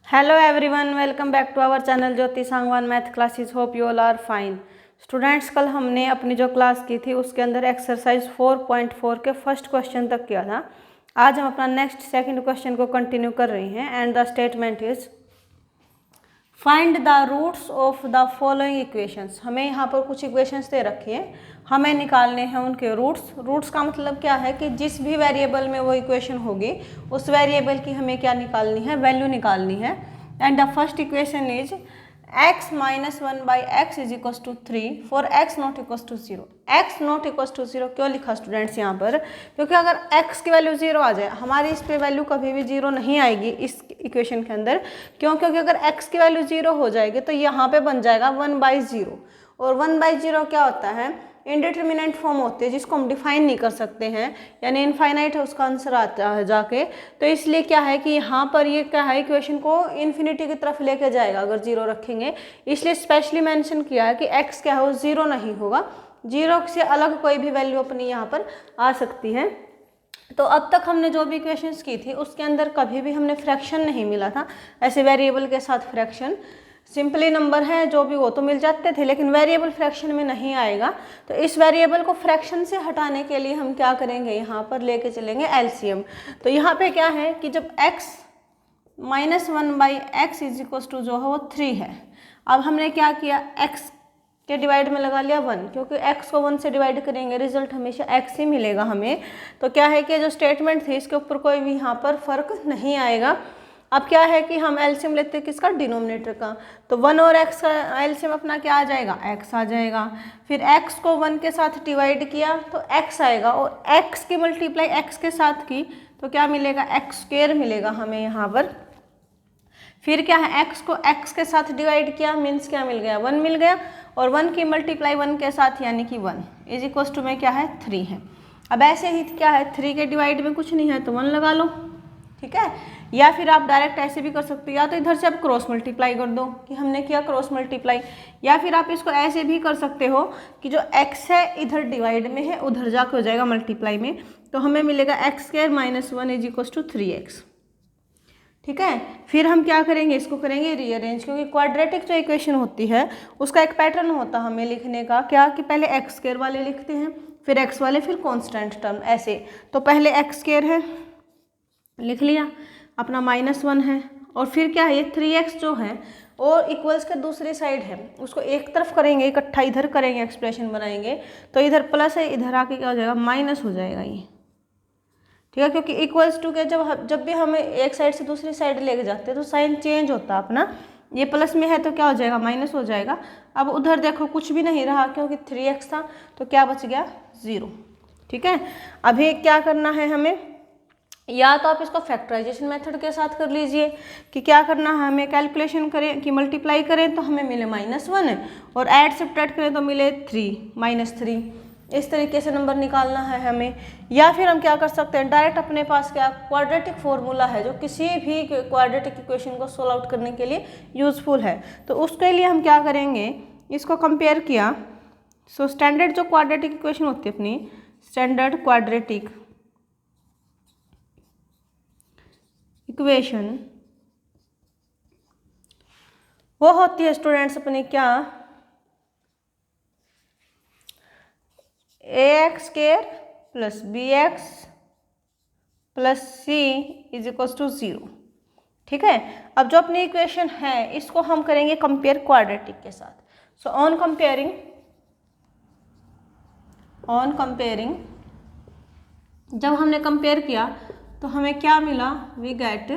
Hello everyone, welcome back to our channel Jyoti Sangwan math classes. Hope you all are fine. Students, कल हमने अपनी जो class की थी उसके अंदर एक्सरसाइज 4.4 के फर्स्ट क्वेश्चन तक किया था। आज हम अपना नेक्स्ट सेकंड क्वेश्चन को कंटिन्यू कर रही हैं and the statement is find the roots of the following equations. हमें यहाँ पर कुछ इक्वेशंस दे रखी हैं, हमें निकालने हैं उनके रूट्स। रूट्स का मतलब क्या है कि जिस भी वेरिएबल में वो इक्वेशन होगी उस वेरिएबल की हमें क्या निकालनी है, वैल्यू निकालनी है। And the first equation is x minus 1/x is equal to 3 for x not equal to 0। x not equal to 0 क्यों लिखा स्टूडेंट्स यहाँ पर? क्योंकि अगर x की वैल्यू 0 आ जाए, हमारी इस पे वैल्यू कभी भी 0 नहीं आएगी इस इक्वेशन के अंदर। क्यों? क्योंकि अगर x की वैल्यू 0 हो जाएगी तो यहाँ पे बन जाएगा 1/0, और 1/0 क्या होता है? इनडिटर्मिनेंट फॉर्म होती है जिसको हम डिफाइन नहीं कर सकते हैं, यानी इनफाइनाइट है उसका आंसर आता है जाके। तो इसलिए क्या है कि यहाँ पर ये क्या है, इक्वेशन को इन्फिनिटी की तरफ लेके जाएगा अगर 0 रखेंगे। इसलिए स्पेशली मेंशन किया है कि x क्या है वो 0 नहीं होगा, 0 से अलग कोई भी वैल्यू अपनी यहाँ पर आ सकती है। तो अब तक हमने जो भी इक्वेशंस की थी उसके अंदर कभी भी हमने फ्रैक्शन नहीं मिला था, ऐसे वेरिएबल के साथ फ्रैक्शन। सिंपली नंबर है जो भी वो तो मिल जाते थे, लेकिन वेरिएबल फ्रैक्शन में नहीं आएगा। तो इस वेरिएबल को फ्रैक्शन से हटाने के लिए हम क्या करेंगे, यहाँ पर लेके चलेंगे एलसीएम। तो यहाँ पे क्या है कि जब x minus 1/x is equal to जो है वो 3 है। अब हमने क्या किया, x के डिवाइड में लगा लिया 1, क्योंकि x को 1 से डिवाइड करेंगे रिजल्ट हमेशा x ही मिलेगा हमें। तो क्या है कि जो स्टेटमेंट थी इसके ऊपर कोई भी यहाँ पर फर्क नहीं आएगा। अब क्या है कि हम एलसीएम लेते हैं किसका, डिनोमिनेटर का। तो 1 और x का एलसीएम अपना क्या आ जाएगा, x आ जाएगा। फिर x को 1 के साथ डिवाइड किया तो x आएगा, और x की मल्टीप्लाई x के साथ की तो क्या मिलेगा, x² मिलेगा हमें यहाँ पर। फिर क्या है, x को x के साथ डिवाइड किया मीन्स क्या मिल गया, 1 मिल गया, और 1 की मल्टीप्लाई 1 के साथ यानी कि 1 इज इक्वल टू में क्या है, 3 है। अब ऐसे ही क्या है, 3 के डिवाइड में कुछ नहीं है तो 1 लगा लो, ठीक है। या फिर आप डायरेक्ट ऐसे भी कर सकते हो, या तो इधर से आप क्रॉस मल्टीप्लाई कर दो कि हमने किया क्रॉस मल्टीप्लाई, या फिर आप इसको ऐसे भी कर सकते हो कि जो x है इधर डिवाइड में है उधर जाके हो जाएगा मल्टीप्लाई में, तो हमें मिलेगा x² minus 1 is equal to 3x, ठीक है। फिर हम क्या करेंगे, इसको करेंगे रीअरेंज, क्योंकि क्वाड्रेटिक जो इक्वेशन होती है उसका एक पैटर्न होता है हमें लिखने का, क्या कि पहले x² वाले लिखते हैं, फिर x वाले, फिर कॉन्स्टेंट टर्म ऐसे। तो पहले x² है, लिख लिया, अपना -1 है, और फिर क्या है, ये 3x जो है और इक्वल्स के दूसरी साइड है उसको एक तरफ करेंगे, इकट्ठा इधर करेंगे, एक्सप्रेशन बनाएंगे तो इधर प्लस है, इधर आके क्या हो जाएगा, माइनस हो जाएगा ये, ठीक है। क्योंकि इक्वल्स टू के जब भी हमें एक साइड से दूसरी साइड लेके जाते हैं तो साइन चेंज होता है अपना, ये प्लस में है तो क्या हो जाएगा, माइनस हो जाएगा। अब उधर देखो कुछ भी नहीं रहा क्योंकि 3x था, तो क्या बच गया, 0, ठीक है। अभी क्या करना है हमें, या तो आप इसको फैक्टराइजेशन मेथड के साथ कर लीजिए कि क्या करना है हमें, कैलकुलेशन करें कि मल्टीप्लाई करें तो हमें मिले -1, और ऐड सब्ट्रैक्ट करें तो मिले 3 इस तरीके से नंबर निकालना है हमें। या फिर हम क्या कर सकते हैं, डायरेक्ट अपने पास क्या क्वाड्रेटिक फॉर्मूला है जो किसी भी क्वाड्रेटिक इक्वेशन को सोल्व आउट करने के लिए यूजफुल है, तो उसके लिए हम क्या करेंगे, इसको कंपेयर किया। सो स्टैंडर्ड जो क्वाड्रेटिक इक्वेशन होती है अपनी, स्टैंडर्ड क्वाड्रेटिक इक्वेशन वो होती है स्टूडेंट्स अपनी क्या, ax² plus bx plus c is equal to 0, ठीक है। अब जो अपनी इक्वेशन है इसको हम करेंगे कंपेयर क्वाड्रेटिक के साथ। सो ऑन कंपेयरिंग जब हमने कंपेयर किया तो हमें क्या मिला, वी गेट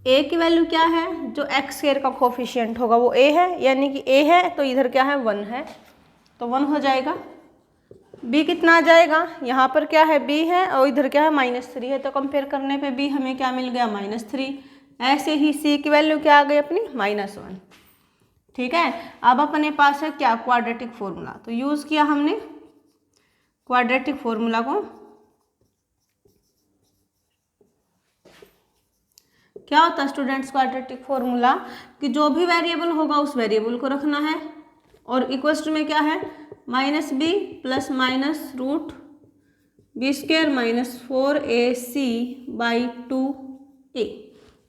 a की वैल्यू क्या है, जो x² का कोफिशिएंट होगा वो a है, यानी कि a है तो इधर क्या है, 1 है, तो 1 हो जाएगा। b कितना आ जाएगा, यहाँ पर क्या है, b है, और इधर क्या है, -3 है, तो कंपेयर करने पे b हमें क्या मिल गया, -3। ऐसे ही c की वैल्यू क्या आ गई अपनी, -1, ठीक है। अब अपने पास है क्या, क्वाड्रेटिक फॉर्मूला, तो यूज़ किया हमने क्वाड्रेटिक फॉर्मूला को। क्या होता है स्टूडेंट्स क्वाड्रेटिक फॉर्मूला, कि जो भी वेरिएबल होगा उस वेरिएबल को रखना है, और इक्वल्स टू में क्या है, -b plus minus root b² minus 4ac/2a।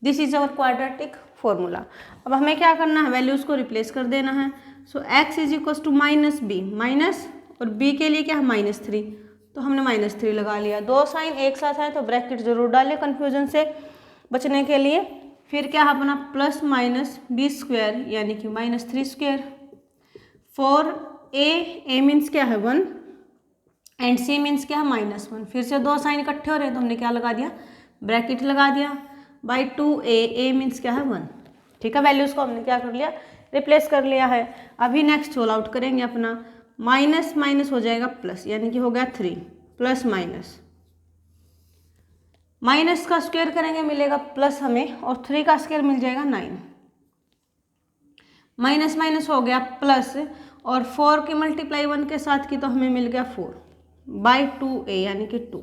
This is our quadratic formula. अब हमें क्या करना है, वैल्यूज़ को रिप्लेस कर देना है। So x is equals to minus b, minus और b के लिए क्या है -3, तो हमने -3 लगा लिया। दो साइन एक साथ आए तो ब्रैकेट जरूर डालें कन्फ्यूजन से बचने के लिए। फिर क्या है अपना प्लस माइनस बी स्क्वायर यानी कि -3 स्क्वायर। फॉर ए मीन्स क्या है 1 एंड सी मीन्स क्या है -1। फिर से दो साइन इकट्ठे हो रहे हैं तो हमने क्या लगा दिया, ब्रैकेट लगा दिया। बाई 2a मीन्स क्या है 1। ठीक है, वैल्यूज़ को हमने क्या कर लिया, रिप्लेस कर लिया है। अभी नेक्स्ट सोल्व आउट करेंगे अपना, माइनस माइनस हो जाएगा प्लस यानी कि हो गया 3 प्लस माइनस, माइनस का स्क्वायर करेंगे मिलेगा प्लस हमें, और 3 का स्क्वायर मिल जाएगा 9। माइनस माइनस हो गया प्लस, और 4 की मल्टीप्लाई 1 के साथ की तो हमें मिल गया 4 बाई 2a यानी कि 2।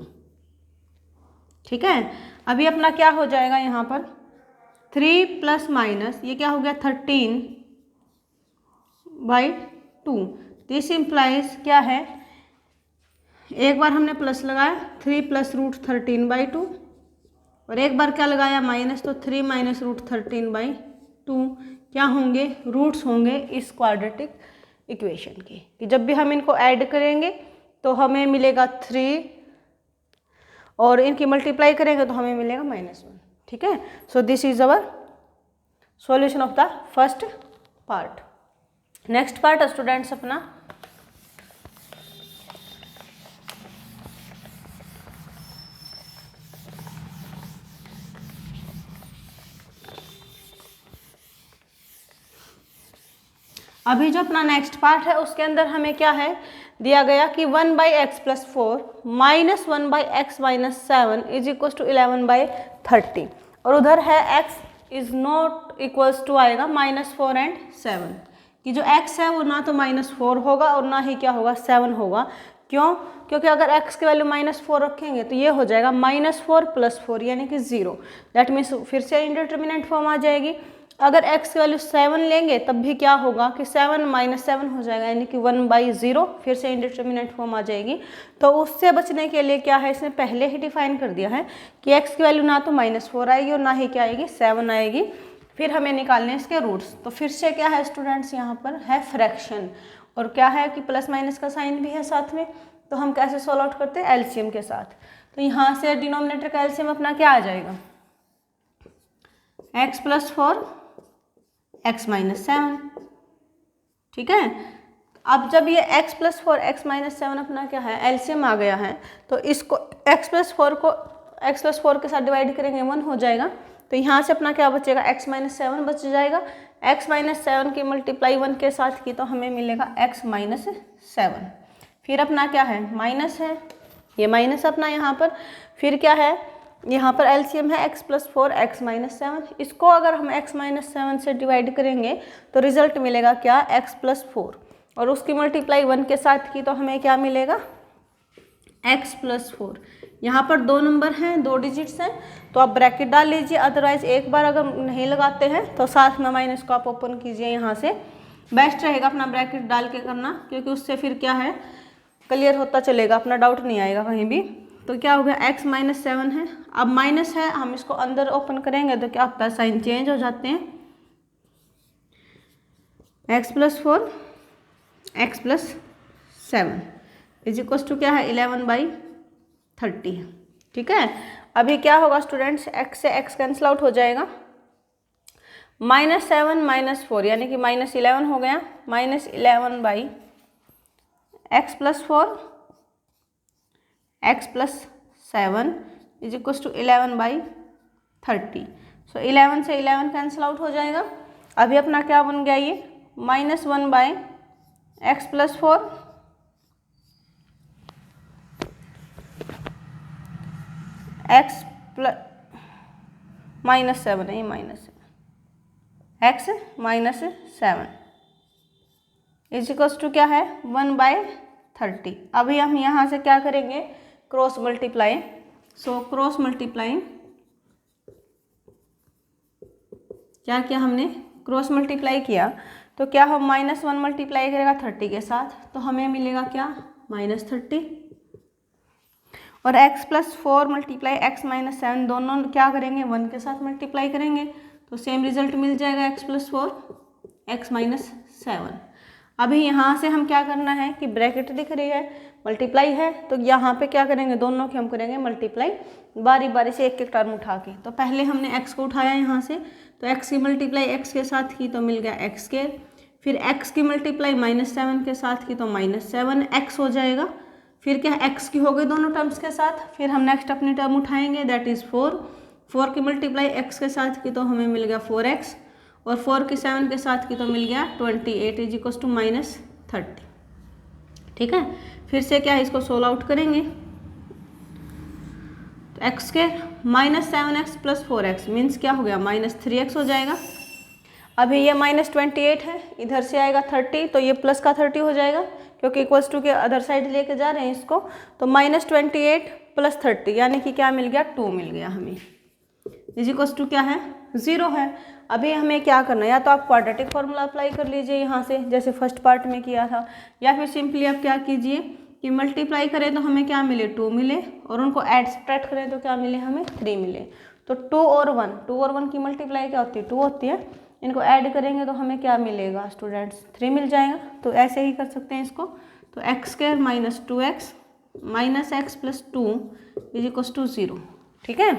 ठीक है, अभी अपना क्या हो जाएगा यहाँ पर 3 प्लस माइनस ये क्या हो गया 13 बाई 2। दिस इम्प्लाइज क्या है, एक बार हमने प्लस लगाया 3 प्लस रूट 13 बाई 2, और एक बार क्या लगाया माइनस, तो 3 माइनस रूट 13 बाई 2। क्या होंगे, रूट्स होंगे इस क्वाड्रेटिक इक्वेशन के, कि जब भी हम इनको ऐड करेंगे तो हमें मिलेगा 3 और इनकी मल्टीप्लाई करेंगे तो हमें मिलेगा -1। ठीक है, so this is our solution of the first part. Next part students अपना अभी जो अपना नेक्स्ट पार्ट है उसके अंदर हमें क्या है दिया गया कि 1/x + 4 minus 1/x - 7 is equal to 11/30, और उधर है x is not equals to आएगा -4 एंड 7, कि जो x है वो ना तो -4 होगा और ना ही क्या होगा 7 होगा। क्यों, क्योंकि अगर x की वैल्यू -4 रखेंगे तो ये हो जाएगा -4 + 4 यानी कि 0। दैट मीन्स फिर से इंडिटरमिनेंट फॉर्म आ जाएगी। अगर x की वैल्यू 7 लेंगे तब भी क्या होगा कि 7 - 7 हो जाएगा यानी कि 1/0, फिर से इंडिटरमिनेंट फॉर्म आ जाएगी। तो उससे बचने के लिए क्या है, इसने पहले ही डिफाइन कर दिया है कि x की वैल्यू ना तो -4 आएगी और ना ही क्या आएगी 7 आएगी। फिर हमें निकालने इसके रूट्स। तो फिर से क्या है स्टूडेंट्स, यहाँ पर है फ्रैक्शन, और क्या है कि प्लस माइनस का साइन भी है साथ में। तो हम कैसे सोल्व आउट करते हैं, एलसीएम के साथ। तो यहाँ से डिनोमिनेटर का एलसीएम अपना क्या आ जाएगा, x + 4 x - 7। ठीक है, अब जब ये x + 4 x - 7 अपना क्या है एलसीएम आ गया है, तो इसको x + 4 को x + 4 के साथ डिवाइड करेंगे 1 हो जाएगा। तो यहाँ से अपना क्या बचेगा, x - 7 बच जाएगा। x - 7 की मल्टीप्लाई 1 के साथ की तो हमें मिलेगा x - 7। फिर अपना क्या है माइनस है, ये माइनस अपना यहाँ पर। फिर क्या है, यहाँ पर एलसीएम है x + 4 x - 7। इसको अगर हम x - 7 से डिवाइड करेंगे तो रिजल्ट मिलेगा क्या, x + 4, और उसकी मल्टीप्लाई 1 के साथ की तो हमें क्या मिलेगा x + 4। यहाँ पर 2 नंबर हैं, 2 डिजिट्स हैं, तो आप ब्रैकेट डाल लीजिए। अदरवाइज एक बार अगर नहीं लगाते हैं तो साथ में माइनस को आप ओपन कीजिए। यहाँ से बेस्ट रहेगा अपना ब्रैकेट डाल के करना, क्योंकि उससे फिर क्या है क्लियर होता चलेगा, अपना डाउट नहीं आएगा कहीं भी। तो क्या हो गया x - 7 है, अब माइनस है, हम इसको अंदर ओपन करेंगे तो क्या होता है साइन चेंज हो जाते हैं। x + 4 x + 7 is equal to क्या है 11/30। ठीक है, अभी क्या होगा स्टूडेंट्स, x से x कैंसिल आउट हो जाएगा, -7 - 4 यानी कि -11 हो गया, -11/x + 4 x + 7 is equal to 11/30। सो 11 से 11 कैंसिल आउट हो जाएगा। अभी अपना क्या बन गया ये -1/x + 4 x - 7 है, ये x - 7 इज इक्वल टू क्या है 1/30। अभी हम यहाँ से क्या करेंगे cross multiply. So cross multiply क्या किया हमने, क्रॉस मल्टीप्लाई किया तो क्या हम -1 मल्टीप्लाई करेगा 30 के साथ तो हमें मिलेगा क्या -30, और x + 4 मल्टीप्लाई x - 7 दोनों क्या करेंगे 1 के साथ मल्टीप्लाई करेंगे तो सेम रिजल्ट मिल जाएगा एक्स प्लस 4 एक्स माइनस 7। अभी यहाँ से हम क्या करना है कि ब्रैकेट दिख रही है, मल्टीप्लाई है, तो यहाँ पे क्या करेंगे, दोनों के हम करेंगे मल्टीप्लाई बारी बारी से एक एक टर्म उठा के। तो पहले हमने x को उठाया यहाँ से, तो x की मल्टीप्लाई x के साथ की तो मिल गया एक्स स्क्वायर, फिर x की मल्टीप्लाई -7 के साथ की तो -7x हो जाएगा, फिर क्या x की हो गई दोनों टर्म्स के साथ, फिर हम नेक्स्ट अपनी टर्म उठाएंगे दैट इज़ 4 की मल्टीप्लाई x के साथ की तो हमें मिल गया 4x, और 4 की 7 के साथ की तो मिल गया 28 इज इक्वल टू -30। ठीक है, फिर से क्या है, इसको सोल्व आउट करेंगे तो एक्स के -7x प्लस 4x मीन्स क्या हो गया -3x हो जाएगा। अभी ये -28 है, इधर से आएगा 30 तो ये प्लस का 30 हो जाएगा क्योंकि इक्वल्स टू के अदर साइड लेके जा रहे हैं इसको, तो -28 प्लस 30 यानी कि क्या मिल गया 2 मिल गया हमें, इज इक्वल्स टू क्या है 0 है। अभी हमें क्या करना है, या तो आप क्वाड्रेटिक फॉर्मूला अप्लाई कर लीजिए यहाँ से जैसे फर्स्ट पार्ट में किया था, या फिर सिंपली आप क्या कीजिए कि मल्टीप्लाई करें तो हमें क्या मिले 2 मिले, और उनको ऐड सब्ट्रैक्ट करें तो क्या मिले हमें 3 मिले। तो 2 और 1 की मल्टीप्लाई क्या होती है 2 होती है, इनको ऐड करेंगे तो हमें क्या मिलेगा स्टूडेंट्स 3 मिल जाएगा। तो ऐसे ही कर सकते हैं इसको, तो x square minus 2x minus x plus 2 is equal to 0। ठीक है,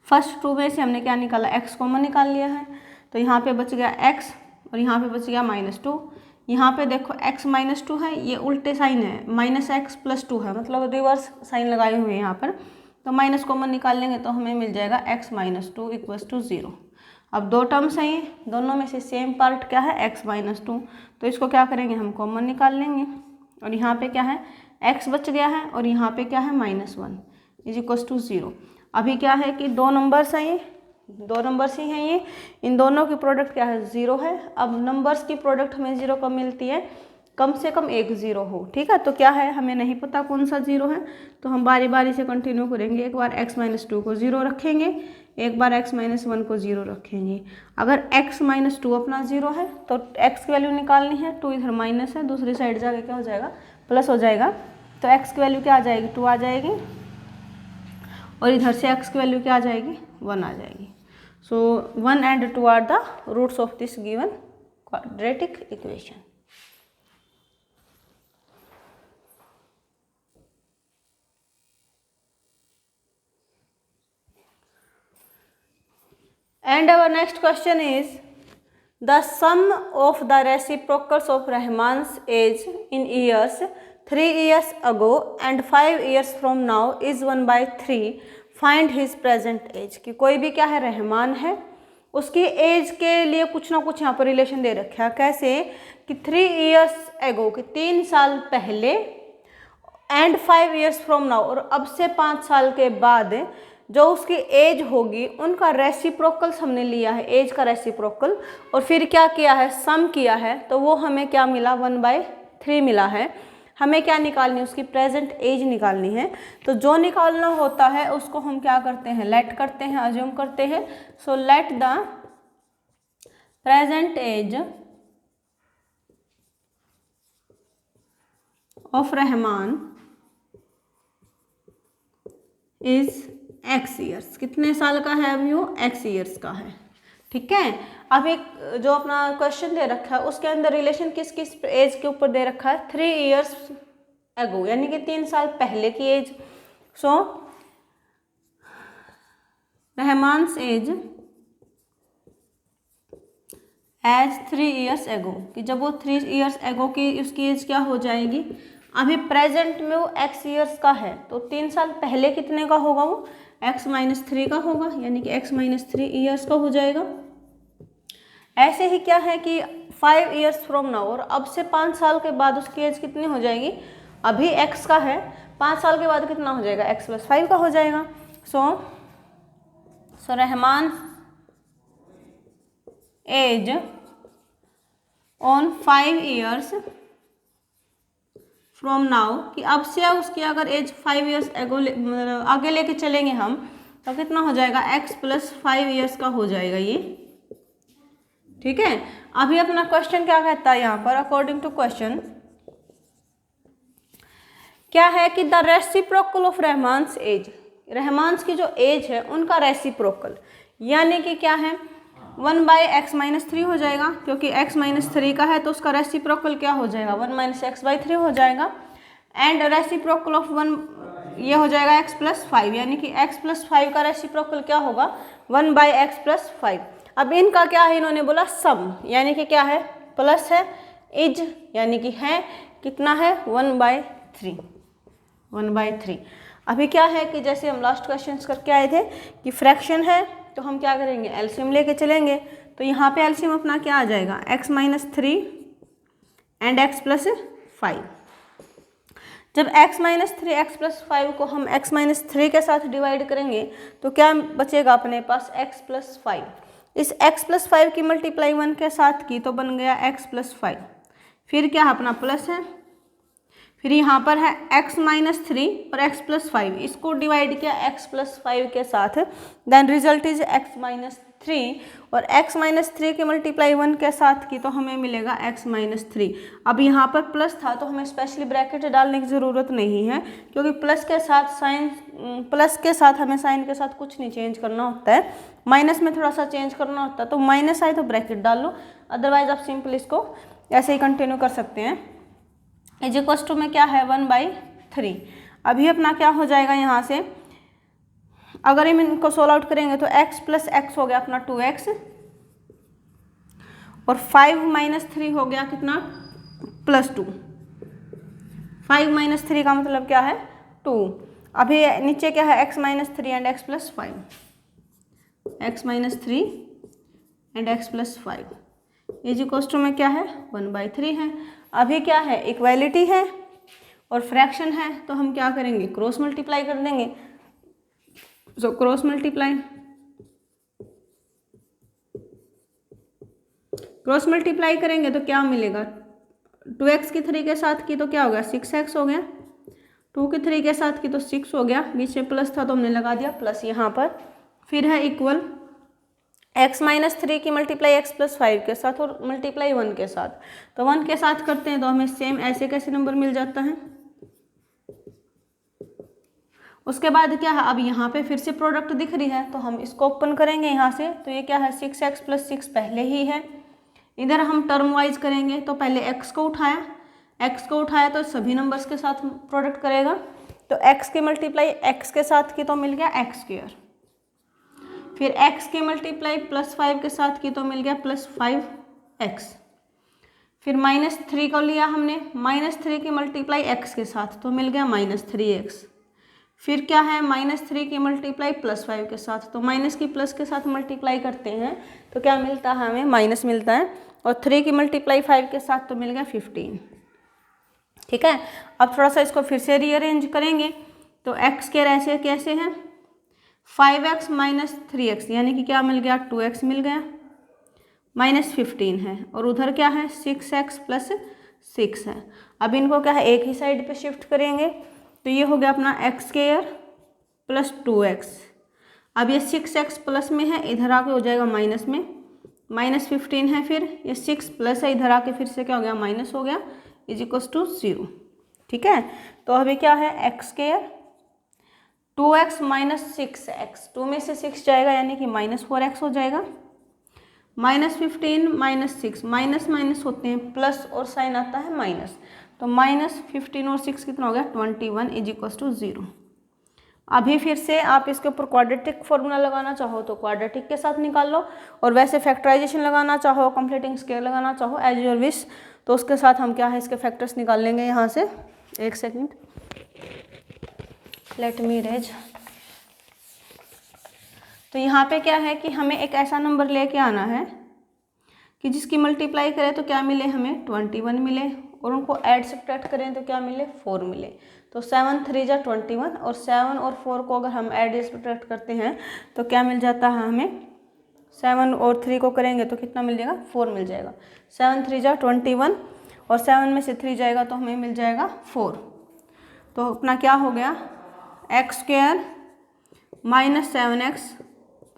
फर्स्ट 2 में से हमने क्या निकाला x कॉमन निकाल लिया है, तो यहाँ पे बच गया x और यहाँ पे बच गया -2। यहाँ पे देखो x -2 है, ये उल्टे साइन है, -x प्लस 2 है, मतलब रिवर्स साइन लगाए हुए हैं यहाँ पर, तो माइनस कॉमन निकाल लेंगे तो हमें मिल जाएगा x -2 इक्वल्स टू 0। अब दो टर्म्स हैं ये, दोनों में से सेम पार्ट क्या है x -2, तो इसको क्या करेंगे हम कॉमन निकाल लेंगे, और यहाँ पे क्या है x बच गया है और यहाँ पे क्या है -1 इज इक्वल्स टू 0। अभी क्या है कि दो नंबर्स हैं ये, दो नंबर्स ही हैं ये, इन दोनों की प्रोडक्ट क्या है 0 है। अब नंबर्स की प्रोडक्ट हमें 0 कब मिलती है, कम से कम एक 0 हो। ठीक है, तो क्या है हमें नहीं पता कौन सा 0 है, तो हम बारी बारी से कंटिन्यू करेंगे। एक बार x -2 को 0 रखेंगे, एक बार x -1 को 0 रखेंगे। अगर x -2 अपना 0 है तो x की वैल्यू निकालनी है, 2 इधर माइनस है, दूसरी साइड जाके क्या हो जाएगा प्लस हो जाएगा, तो x की वैल्यू क्या आ जाएगी 2 आ जाएगी, और इधर से x की वैल्यू क्या आ जाएगी 1 आ जाएगी। So 1 and 2 are the roots of this given quadratic equation. And our next question is the sum of the reciprocals of Rahman's age in years 3 years ago and 5 years from now is 1/3. Find his present age। कि कोई भी क्या है रहमान है, उसकी as के लिए कुछ ना कुछ यहाँ पर रिलेशन दे रखा है। कैसे कि 3 years ago कि 3 साल पहले, एंड 5 years from now और अब से 5 साल के बाद जो उसकी एज होगी उनका रेसिप्रोकल्स हमने लिया है, एज का रेसिप्रोकल, और फिर क्या किया है सम किया है, तो वो हमें क्या मिला 1/3 मिला है। हमें क्या निकालनी है उसकी प्रेजेंट एज निकालनी है। तो जो निकालना होता है उसको हम क्या करते हैं लेट करते हैं, अज्यूम करते हैं। So let the present age of Rahman is x years. कितने साल का है अभी वो x ईयर्स का है। ठीक है, अब एक जो अपना क्वेश्चन दे रखा है उसके अंदर रिलेशन किस किस एज के ऊपर दे रखा है 3 years ago यानी कि 3 साल पहले की एज। सो रहमान्स एज एज 3 years ago कि जब वो 3 years ago की उसकी एज क्या हो जाएगी। अभी प्रेजेंट में वो x ईयर्स का है तो 3 साल पहले कितने का होगा वो x -3 का होगा, यानी कि x -3 ईयर्स का हो जाएगा। ऐसे ही क्या है कि 5 years फ्रॉम नाउ और अब से 5 साल के बाद उसकी एज कितनी हो जाएगी। अभी x का है, 5 साल के बाद कितना हो जाएगा x + 5 का हो जाएगा। So Rahman age on 5 years from now कि अब से उसकी अगर एज 5 years आगे लेके चलेंगे हम तो कितना हो जाएगा x + 5 years का हो जाएगा ये। ठीक है, अभी अपना क्वेश्चन क्या कहता है यहाँ पर, अकॉर्डिंग टू क्वेश्चन क्या है कि द रेसिप्रोकल ऑफ रहमान्स एज, रहमान्स की जो एज है उनका रेसिप्रोकल, यानी कि क्या है 1/x-3 हो जाएगा, क्योंकि x-3 का है तो उसका रेसिप्रोकल क्या हो जाएगा 1 - x/3 हो जाएगा। एंड रेसिप्रोकल ऑफ 1 ये हो जाएगा x+5, यानी कि x+5 का रेसिप्रोकल क्या होगा 1/x+5। अब इनका क्या है, इन्होंने बोला सम, यानी कि क्या है प्लस है, इज यानी कि है कितना है 1/3। अभी क्या है कि जैसे हम लास्ट क्वेश्चन करके आए थे कि फ्रैक्शन है तो हम क्या करेंगे एलसीएम लेके चलेंगे। तो यहाँ पे एलसीएम अपना क्या आ जाएगा x-3 एंड x+5। जब x-3 x+5 को हम x-3 के साथ डिवाइड करेंगे तो क्या बचेगा अपने पास x+5। इस x+5 की मल्टीप्लाई 1 के साथ की तो बन गया x+5, फिर क्या अपना प्लस है, फिर यहाँ पर है x-3 और x+5, इसको डिवाइड किया x+5 के साथ, देन रिजल्ट इज x-3 और x-3 के मल्टीप्लाई 1 के साथ की तो हमें मिलेगा x-3। अब यहाँ पर प्लस था तो हमें स्पेशली ब्रैकेट डालने की ज़रूरत नहीं है, क्योंकि प्लस के साथ हमें साइन के साथ कुछ नहीं चेंज करना होता है, माइनस में थोड़ा सा चेंज करना होता है। तो माइनस आए तो ब्रैकेट डाल लो, अदरवाइज आप सिंपल इसको ऐसे ही कंटिन्यू कर सकते हैं। इज इक्वल्स टू में क्या है 1/3। अभी अपना क्या हो जाएगा यहाँ से, अगर हम इनको सोल्व आउट करेंगे तो x+x हो गया अपना 2x और 5 - 3 हो गया कितना +2। 5 - 3 का मतलब क्या है 2। अभी नीचे क्या है x-3 and x+5, x-3 and x+5 is equals to में क्या है 1/3 है। अभी क्या है इक्वालिटी है और फ्रैक्शन है, तो हम क्या करेंगे क्रॉस मल्टीप्लाई कर देंगे। सो क्रॉस मल्टीप्लाई करेंगे तो क्या मिलेगा 2x की 3 के साथ की तो क्या हो गया 6x हो गया, 2 की 3 के साथ की तो 6 हो गया, बीच में प्लस था तो हमने लगा दिया प्लस यहाँ पर। फिर है इक्वल x-3 की मल्टीप्लाई x+5 के साथ और मल्टीप्लाई 1 के साथ, तो 1 के साथ करते हैं तो हमें सेम ऐसे कैसे नंबर मिल जाता है। उसके बाद क्या है, अब यहाँ पे फिर से प्रोडक्ट दिख रही है तो हम इसको ओपन करेंगे यहाँ से, तो ये क्या है 6x + 6 पहले ही है। इधर हम टर्म वाइज करेंगे तो पहले x को उठाया तो सभी नंबर्स के साथ प्रोडक्ट करेगा, तो x की मल्टीप्लाई x के साथ की तो मिल गया x², फिर x की मल्टीप्लाई +5 के साथ की तो मिल गया +5x, फिर -3 को लिया हमने, -3 की मल्टीप्लाई x के साथ तो मिल गया -3x, फिर क्या है -3 की मल्टीप्लाई +5 के साथ, तो माइनस की प्लस के साथ मल्टीप्लाई करते हैं तो क्या मिलता है हमें माइनस मिलता है, और 3 की मल्टीप्लाई 5 के साथ तो मिल गया 15। ठीक है, अब थोड़ा सा इसको फिर से रीअरेंज करेंगे तो x के ऐसे कैसे हैं 5x - 3x, यानी कि क्या मिल गया 2x मिल गया, -15 है, और उधर क्या है 6x + 6 है। अब इनको क्या है एक ही साइड पे शिफ्ट करेंगे तो ये हो गया अपना x² + 2x। अब ये 6x प्लस में है, इधर आके हो जाएगा माइनस में, -15 है, फिर ये 6 प्लस है, इधर आके फिर से क्या हो गया माइनस हो गया, इज इक्वल्स टू 0। ठीक है, तो अभी क्या है x² 2x - 6x, 2 में से 6 जाएगा यानी कि -4x हो जाएगा, -15 - 6, माइनस माइनस होते हैं प्लस और साइन आता है माइनस, तो -15 और 6 कितना हो गया 21 इज इक्वल्स टू 0। अभी फिर से आप इसके ऊपर क्वाड्रेटिक फॉर्मूला लगाना चाहो तो क्वाड्रेटिक के साथ निकाल लो, और वैसे फैक्टराइजेशन लगाना चाहो कंप्लीटिंग स्केयर लगाना चाहो एज योर विश, तो उसके साथ हम क्या है इसके फैक्टर्स निकाल लेंगे। यहाँ से एक सेकंड, लेट मी रेज। तो यहाँ पे क्या है कि हमें एक ऐसा नंबर लेके आना है कि जिसकी मल्टीप्लाई करें तो क्या मिले हमें 21 मिले, और उनको ऐड सब्ट्रैक्ट करें तो क्या मिले 4 मिले। तो 7 3 जा 21, और 7 और 4 को अगर हम ऐड सब्ट्रैक्ट करते हैं तो क्या मिल जाता है हमें, 7 और 3 को करेंगे तो कितना मिल जाएगा 4 मिल जाएगा। 7 3 जा 21 और 7 में से 3 जाएगा तो हमें मिल जाएगा 4। तो अपना क्या हो गया x² - 7x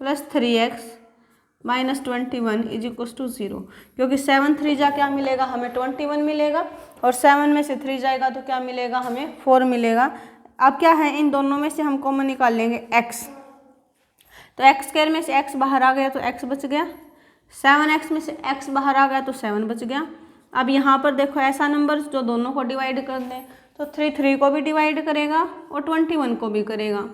+ 3x - 21 is equals to 0, क्योंकि 7 3 जा क्या मिलेगा हमें 21 मिलेगा, और 7 में से 3 जाएगा तो क्या मिलेगा हमें 4 मिलेगा। अब क्या है इन दोनों में से हम कॉमन निकाल लेंगे x, तो एक्स स्क्वायर में से एक्स बाहर आ गया तो एक्स बच गया, 7x में से x बाहर आ गया तो 7 बच गया। अब यहाँ पर देखो ऐसा नंबर जो दोनों को डिवाइड कर दें, तो 3 को भी डिवाइड करेगा और 21 को भी करेगा।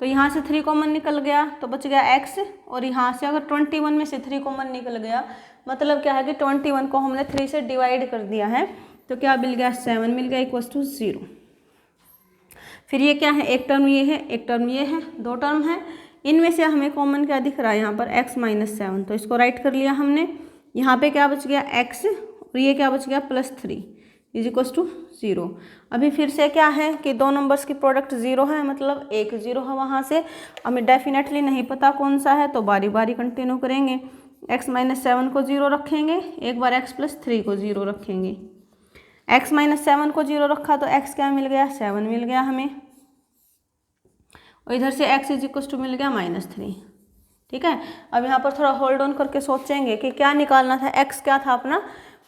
तो यहाँ से 3 कॉमन निकल गया तो बच गया x, और यहाँ से अगर 21 में से 3 कॉमन निकल गया मतलब क्या है कि 21 को हमने 3 से डिवाइड कर दिया है, तो क्या मिल गया 7 मिल गया इक्वल्स टू 0। फिर ये क्या है, एक टर्म ये है, एक टर्म ये है, 2 टर्म है, इनमें से हमें कॉमन क्या दिख रहा है यहाँ पर x माइनस 7, तो इसको राइट कर लिया हमने। यहाँ पे क्या बच गया x और ये क्या बच गया +3 इज इक्वल्स टू 0। अभी फिर से क्या है कि दो नंबर्स की प्रोडक्ट 0 है, मतलब एक 0 है, वहाँ से हमें डेफिनेटली नहीं पता कौन सा है, तो बारी बारी कंटिन्यू करेंगे। x माइनस 7 को 0 रखेंगे, एक बार x प्लस 3 को 0 रखेंगे। x माइनस 7 को 0 रखा तो x क्या मिल गया, 7 मिल गया हमें, और इधर से x इज इक्वल्स टू मिल गया -3। ठीक है, अब यहाँ पर थोड़ा होल्ड ऑन करके सोचेंगे कि क्या निकालना था। x क्या था अपना,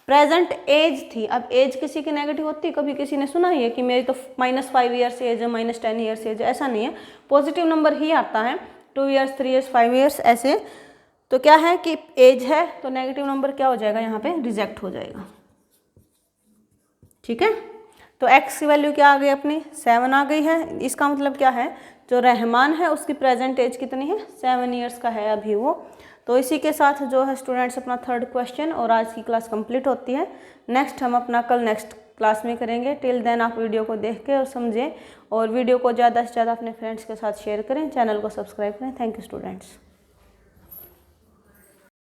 प्रेजेंट एज थी। अब एज किसी की नेगेटिव होती है, कभी किसी ने सुना ही है कि मेरी तो -5 ईयर्स एज है, -10 ईयर्स एज है, ऐसा नहीं है, पॉजिटिव नंबर ही आता है, 2 ईयर्स 3 ईयर्स 5 ईयर्स ऐसे। तो क्या है कि एज है तो नेगेटिव नंबर क्या हो जाएगा, यहाँ पे रिजेक्ट हो जाएगा। ठीक है, तो x की वैल्यू क्या आ गई अपनी, 7 आ गई है। इसका मतलब क्या है, जो रहमान है उसकी प्रेजेंट एज कितनी है, 7 ईयर्स का है अभी वो। तो इसी के साथ जो है स्टूडेंट्स अपना 3rd क्वेश्चन और आज की क्लास कंप्लीट होती है। नेक्स्ट हम अपना कल नेक्स्ट क्लास में करेंगे। टिल देन आप वीडियो को देख के और समझें, और वीडियो को ज़्यादा से ज़्यादा अपने फ्रेंड्स के साथ शेयर करें, चैनल को सब्सक्राइब करें। Thank you students.